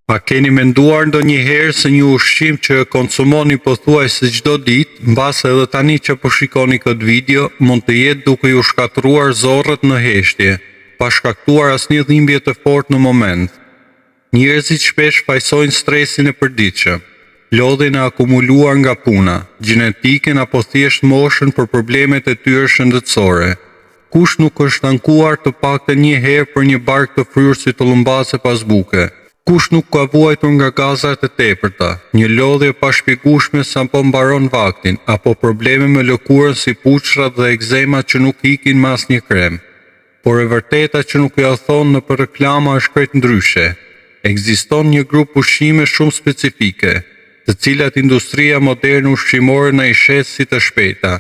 A keni menduar ndonjëherë se një ushqim që e konsumoni pothuajse çdo ditë, mbase edhe tani që po shikoni këtë video, mund të jetë duke ju shkatëruar zorrët në heshtje, pa shkaktuar asnjë dhimbje të fortë në moment. Njerëzit shpesh fajsojnë stresin e përditshëm, lodhin e akumuluar nga puna, gjenetiken apo thjesht moshën për problemet e tyre shëndetësore. Kush nuk është ankuar të paktën një herë për një bark të fryrë si tullumbase pas buke? Kush nuk ka vuajtur nga gazat e tepërta, një lodhje pa shpjegueshme sa po mbaron vaktin, apo probleme me lëkurën si puçrat dhe ekzema që nuk ikin me asnjë krem? Por e vërteta që nuk ja thonë në për reklama është krejt ndryshe. Ekziston një grup ushqime shumë specifike, të cilat industria moderne ushqimore na i shes si të shpejta,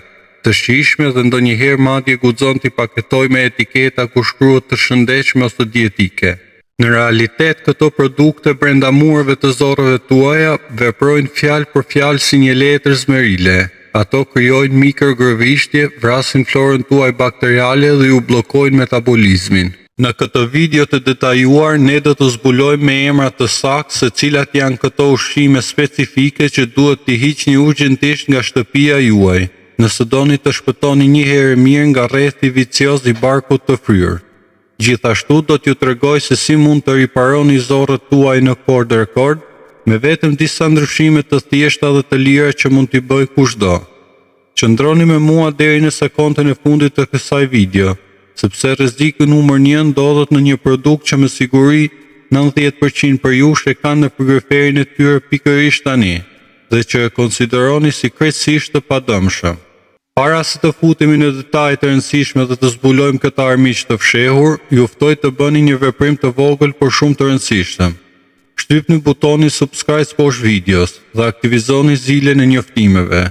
të shijshme dhe ndonjëherë madje guxon t'i paketojë me etiketa ku shkruhet të shëndetshme ose dietike. Në realitet, këto produkte brenda mureve të zorrëve tuaja veprojnë fjalë për fjalë si një letër zmerile. Ato krijojnë mikrogërvishtje, vrasin florën tuaj bakteriale dhe ju bllokojnë metabolizmin. Në këtë video të detajuar, ne do të zbulojmë me emra të saktë se cilat janë këto ushqime specifike që duhet t'i hiqni urgjentisht nga shtëpia juaj, nëse doni të shpëtoni një herë mirë nga rrethi vicioz i barkut të fryrë. Gjithashtu do t'ju tregoj se si mund të riparoni zorrët tuaj në kohë rekord, me vetëm disa ndryshime të thjeshta dhe të lira që mund t'i bëj kushdo. Qëndroni me mua deri në sekondën e fundit të kësaj video, sepse rreziku numër 1 ndodhet në një produkt që me siguri 90% për jush e kanë në frigoriferin e tyre pikërisht tani, dhe që e konsideroni si krejtësisht të padëmshëm. Para se të futemi në detajet e rëndësishme dhe të zbulojmë këtë armiq të fshehur, ju ftoj të bëni një veprim të vogël por shumë të rëndësishëm. Shtypni butonin subscribe poshtë videos dhe aktivizoni zilën e njoftimeve.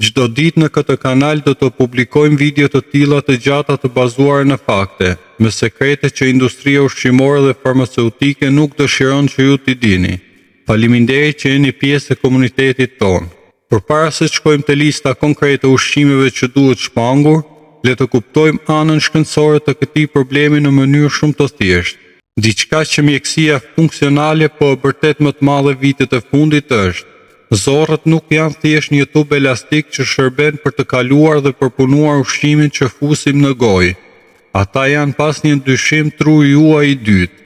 Çdo ditë në këtë kanal do të publikojmë video të tilla të gjata të bazuara në fakte, me sekrete që industria ushqimore dhe farmaceutike nuk dëshiron që ju t'i dini. Faleminderit që jeni pjesë e komunitetit tonë. Përpara se të shkojmë te lista konkrete ushqimeve që duhet shmangur, le të kuptojmë anën shkencore të këtij problemi në mënyrë shumë të thjeshtë. Diçka që mjekësia funksionale po e vërtet më të madhe vitet e fundit është: zorrët nuk janë thjesht një tub elastik që shërben për të kaluar dhe përpunuar ushqimin që fusim në gojë. Ata janë pas një dyshim truri juaj i dytë.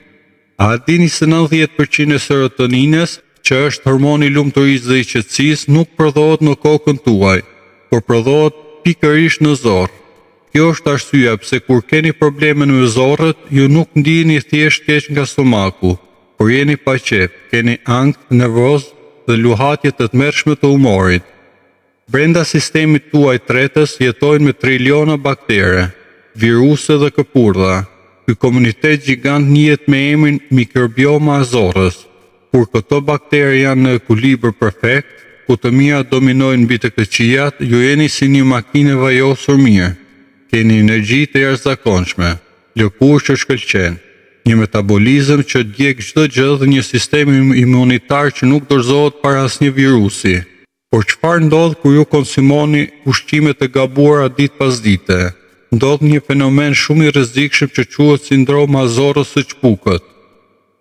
A dini se 90% e serotoninës, që është hormoni i lumturisë dhe i qetësisë, nuk prodhohet në kokën tuaj, por prodhohet pikërisht në zorr. Kjo është arsyeja pse kur keni probleme me zorrët, ju nuk ndiheni thjesht keq nga stomaku, por jeni pa qef, keni ankth, nervoz dhe luhatje të tmerrshme të humorit. Brenda sistemit tuaj tretës jetojnë me triliona baktere, viruse dhe këpurdha. Ky komunitet gjigant njihet me emrin mikrobioma e zorrës. Kur këto baktere janë në ekuilibër perfekt, ku të mirat dominojnë mbi të këqijat, ju jeni si një makinë e vajosur mirë. Keni energji të jashtëzakonshme, lëkurë që shkëlqen, një metabolizëm që djeg çdo gjë dhe një sistem imunitar që nuk dorëzohet para asnjë virusi. Por çfarë ndodh kur ju konsumoni ushqime të gabuara ditë pas dite? Ndodh një fenomen shumë i rrezikshëm që quhet sindroma e zorrës së çpukët.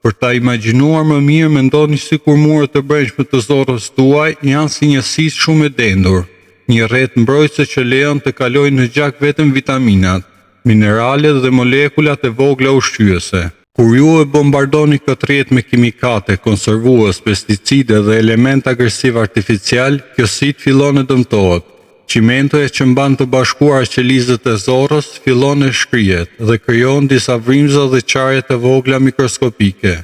Për ta imagjinuar më mirë, mendoni sikur muret e brendshme të zorrës tuaj janë si një sisë shumë e dendur, një rreth mbrojtëse që lejon të kalojnë në gjak vetëm vitaminat, mineralet dhe molekulat e vogla ushqyese. Kur ju e bombardoni këtë rrjet me kimikate, konservues, pesticide dhe element agresiv artificial, kjo sit fillon e dëmtohet. Qimentoja që mban të bashkuar qelizët e zorrës fillon e shkrihet dhe krijon disa vrimza dhe qarje të vogla mikroskopike.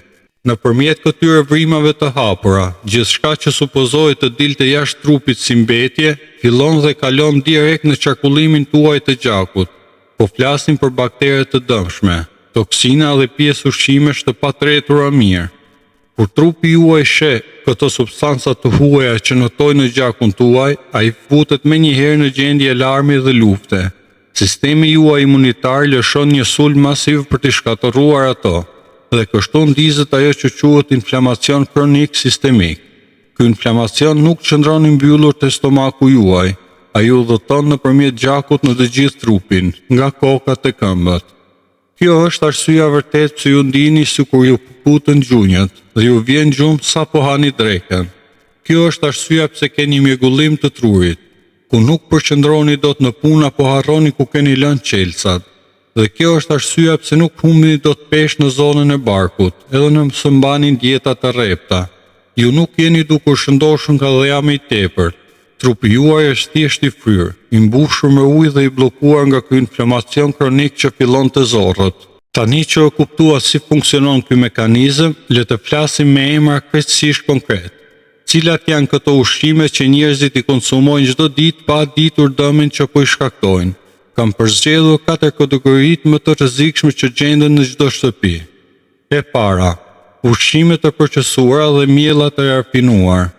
Nëpërmjet këtyre vrimave të hapura, gjithçka që supozohet të dilte jashtë trupit si mbetje, fillon dhe kalon direkt në qarkullimin tuaj të gjakut. Po flasim për baktere të dëmshme, toksina dhe pjesë ushqimesh të patretura mirë. Kur trupi juaj sheh këto substanca të huaja që notojnë në gjakun tuaj, ai futet menjëherë në gjendje alarmi dhe lufte. Sistemi juaj imunitar lëshon një sulm masiv për të shkatërruar ato, dhe kështu ndizet ajo që quhet inflamacion kronik sistemik. Ky inflamacion nuk qëndron i mbyllur te stomaku juaj, ai udhëton nëpërmjet gjakut në të gjithë trupin, nga koka te këmbët. Kjo është arsyeja vërtet pse ju ndini sikur ju puputën gjunjët dhe ju vjen gjumë sa po hani drekën. Kjo është arsyeja pse keni mjegullim të trurit, ku nuk përqendroni dot në punë apo harroni ku keni lënë qelçat. Dhe kjo është arsyeja pse nuk humbini dot peshë në zonën e barkut, edhe nëse mbani dieta të rrepta. Ju nuk jeni duke shëndoshur nga dhëjami i tepërt. Trupi juaj është thjesht i fryrë, i mbushur me ujë dhe i bllokuar nga ky inflamacion kronik që fillon të zorrët. Tani që e kuptua si funksionon ky mekanizëm, le të flasim me emra krejtësisht konkret. Cilat janë këto ushqime që njerëzit i konsumojnë çdo ditë pa ditur dëmin që po i shkaktojnë? Kam përzgjedhur 4 kategoritë më të rrezikshme që gjenden në çdo shtëpi. E para, ushqimet e procesuara dhe miellat e rafinuar.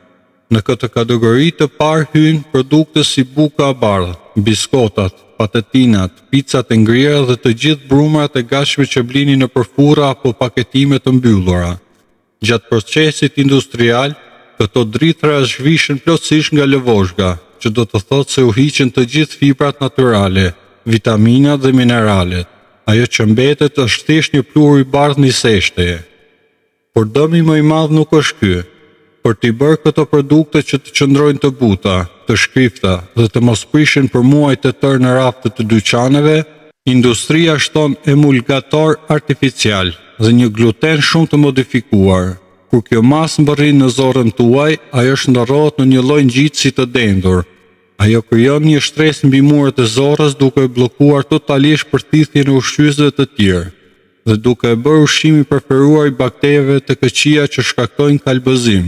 Në këtë kategori të parë hyjnë produkte si buka e bardhë, biskotat, patetinat, picat e ngrira dhe të gjithë brumrat e gatshme që blini në përfura apo paketime të mbyllura. Gjatë procesit industrial, këto drithëra zhvishen plotësisht nga lëvozhga, që do të thotë se u hiqen të gjithë fibrat natyrale, vitaminat dhe mineralet. Ajo që mbetet është thjesht një pluhur i bardhë niseshte. Por dëmi më i madh nuk është ky. Për t'i bërë këto produkte që të qëndrojnë të buta, të shkrifta dhe të mos prishin për muaj të tërë në raftet të dyqaneve, industria shton emulgator artificial dhe një gluten shumë të modifikuar. Kur kjo mas mbërrin në zorën tuaj, ajo shndërrohet në një lloj ngjitësi të dendur. Ajo krijon një stres mbi muret e zorrës duke bllokuar totalisht përthithjen e ushqyesve të tjerë dhe duke e bërë ushqimin preferuar i baktereve të këqija që shkaktojnë kalbëzim,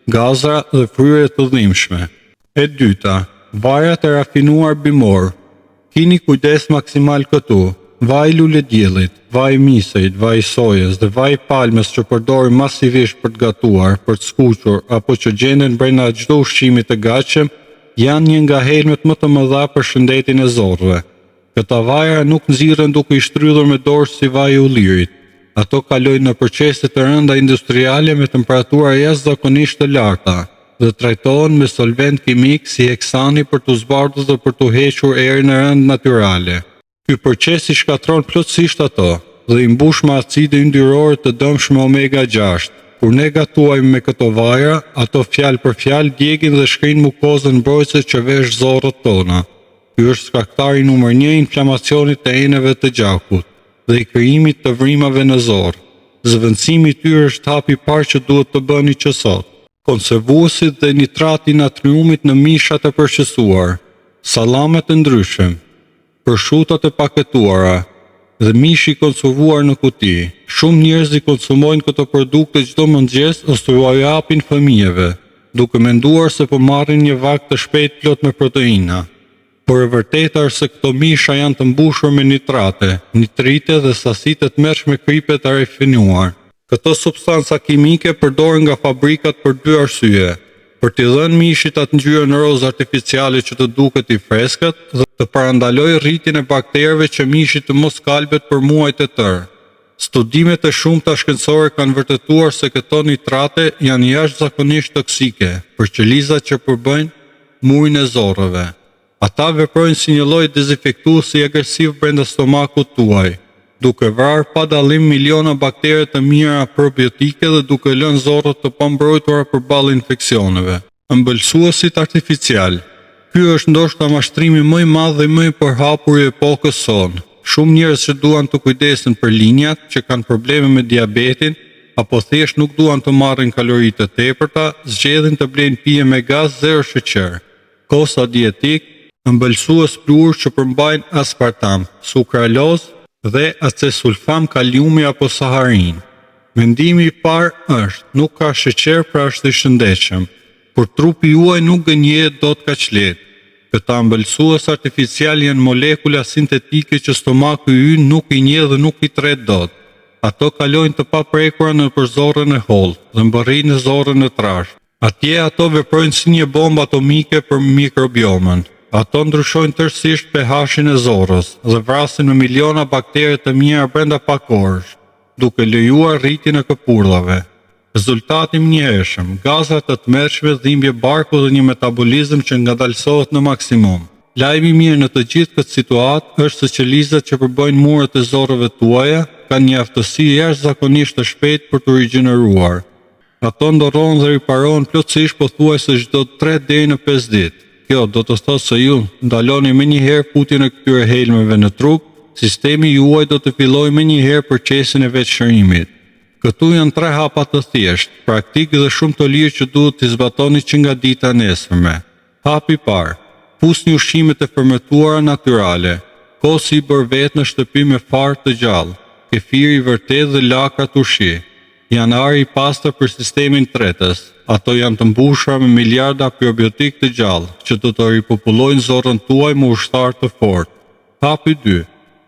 gazra dhe fryerje të dhimbshme. E dyta, vajrat e rafinuar bimor. Kini kujdes maksimal këtu. Vaj lule diellit, vaj misejt, vaj sojës dhe vaj palmës që përdorin masivisht për të gatuar, për të skuqur apo që gjenden brenda çdo ushqimi të gatshëm, janë një nga helmet më të mëdha për shëndetin e zorrëve. Këta vajra nuk nxirren duke i shtrydhur me dorë si vaji i ullirit. Ato kalojnë në procese të rënda industriale me temperatura jashtëzakonisht të larta dhe trajtohen me solvent kimik si heksani për të zbardhur dhe për të hequr erën e rëndë natyrale. Ky proces i shkatron plotësisht ato dhe i mbush me acide yndyrore të dëmshme omega 6. Kur ne gatuajmë me këto vajra, ato fjalë për fjalë djegin dhe shkrin mukozën mbrojtëse që vesh zorrët tona. Ky është shkaktari numër 1 i inflamacionit të enëve të gjakut dhe i krijimit të vrimave në zorë. Zëvendësimi i tyre është hapi i parë që duhet të bëni që sot. Konservuesit dhe nitrati i natriumit në mishat e përqësuar, sallamet e ndryshëm, prosciutot e paketuara dhe mishi i konservuar në kuti. Shumë njerëz i konsumojnë këto produkte çdo mëngjes ose u japin fëmijëve, duke menduar se po marrin një vakt të shpejtë plot me proteina. Por e vërteta është se këto misha janë të mbushur me nitrate, nitrite dhe sasitë të tmerrshme kripe të rafinuar. Këto substanca kimike përdoren nga fabrikat për 2 arsye: për t'i dhënë mishit atë ngjyrën rozë artificiale që të duket i freskët dhe të parandalojë rritjen e bakterëve që mishi të mos kalbet për muajt e tërë. Studimet e shumta shkencore kanë vërtetuar se këto nitrate janë jashtëzakonisht toksike për qelizat që përbëjnë murin e zorrëve. Ata veprojnë si një lloj dezinfektuesi agresiv brenda stomakut tuaj, duke vrarë pa dallim miliona baktere të mira probiotike dhe duke lënë zorrët të pambrojtura përballë infeksioneve. Ëmbëlsuesit artificial. Ky është ndoshta mashtrimi më i madh dhe më i përhapur i epokës sonë. Shumë njerëz që duan të kujdesen për linjat, që kanë probleme me diabetin, apo thjesht nuk duan të marrin kalori të tepërta, zgjedhin të blejnë pije me gaz zero sheqer, kosa dietik, ëmbëlsues pluhur që përmbajnë aspartam, sukraloz dhe acesulfam kaliumi apo saharin. Mendimi i parë është, nuk ka sheqer pra është i shëndetshëm, por trupi juaj nuk gënjehet dot kaq lehtë. Këta ëmbëlsues artificial janë molekula sintetike që stomaku ynë nuk i njeh dhe nuk i tret dot. Ato kalojnë të paprekura nëpër zorrën e hollë dhe mbërrin në zorrën e trashë. Atje ato veprojnë si një bombë atomike për mikrobiomën. Ato ndryshojnë tërësisht pH-in e zorrës dhe vrasin me miliona baktere të mira brenda pak orësh, duke lejuar rritjen e këpurdhave. Rezultati më njëhershëm, gaza të tmerrshme, dhimbje barku dhe një metabolizëm që ngadalësohet në maksimum. Lajmi i mirë në të gjithë këtë situatë është se qelizat që përbëjnë muret e zorrëve tuaja kanë një aftësi jashtëzakonisht të shpejtë për të rigjeneruar. Ato ndorron dhe riparohen plotësisht pothuajse çdo 3 deri në 5 ditë. Kjo do të thotë se ju ndaloni menjëherë putjen e këtyre helmeve në trup, sistemi juaj do të fillojë menjëherë procesin e vetëshërimit. Këtu janë 3 hapa të thjeshtë, praktik dhe shumë të lirë që duhet t'i zbatoni që nga dita e nesërme. Hapi i parë: pusni ushqimet e fermentuara natyrale. Kosi i bërë vetë në shtëpi me far të gjallë, kefiri i vërtet dhe laka turshi. Janë ari i pastër për sistemin tretës. Ato janë të mbushura me miliarda probiotik të gjallë, që do të ripopullojnë zorrën tuaj me ushtar të fortë. Hapi 2: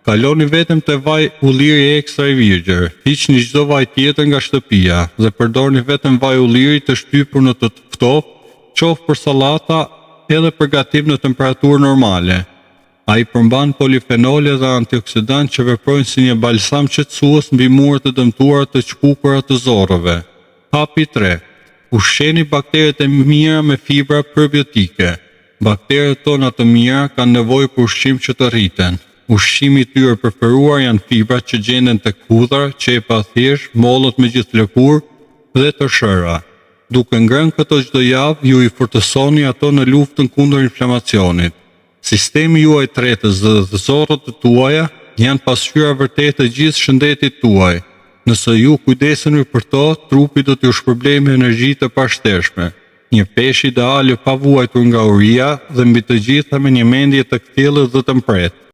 kaloni vetëm te vaj ulliri ekstra i virgjër. Hiqni çdo vaj tjetër nga shtëpia dhe përdorni vetëm vaj ulliri të shtypur në të ftoftë, qoftë për sallata edhe për gatim në temperaturë normale. Ai përmban polifenole dhe antioksidant që veprojnë si një balsam qetësues mbi muret e dëmtuara të çkukura të zorrëve. Hapi 3: ushqeni bakteret e mira me fibra probiotike. Bakteret tona të mira kanë nevojë për ushqim që të rriten. Ushqimi i tyre preferuar janë fibrat që gjenden tek hudhra, qepa thjesht, mollët me gjithë lëkurë dhe të shëra. Duke ngrënë këto çdo javë, ju i fortësoni ato në luftën kundër inflamacionit. Sistemi juaj tretës dhe zorrët e tuaja janë pasqyra vërtet e gjithë shëndetit tuaj. Nëse ju kujdeseni për to, trupi do t'ju shpërblejë me energji të pashteshme. Një peshë ideale pa vuajtur nga uria dhe mbi të gjitha me një mendje të kthjellët dhe të mpretë.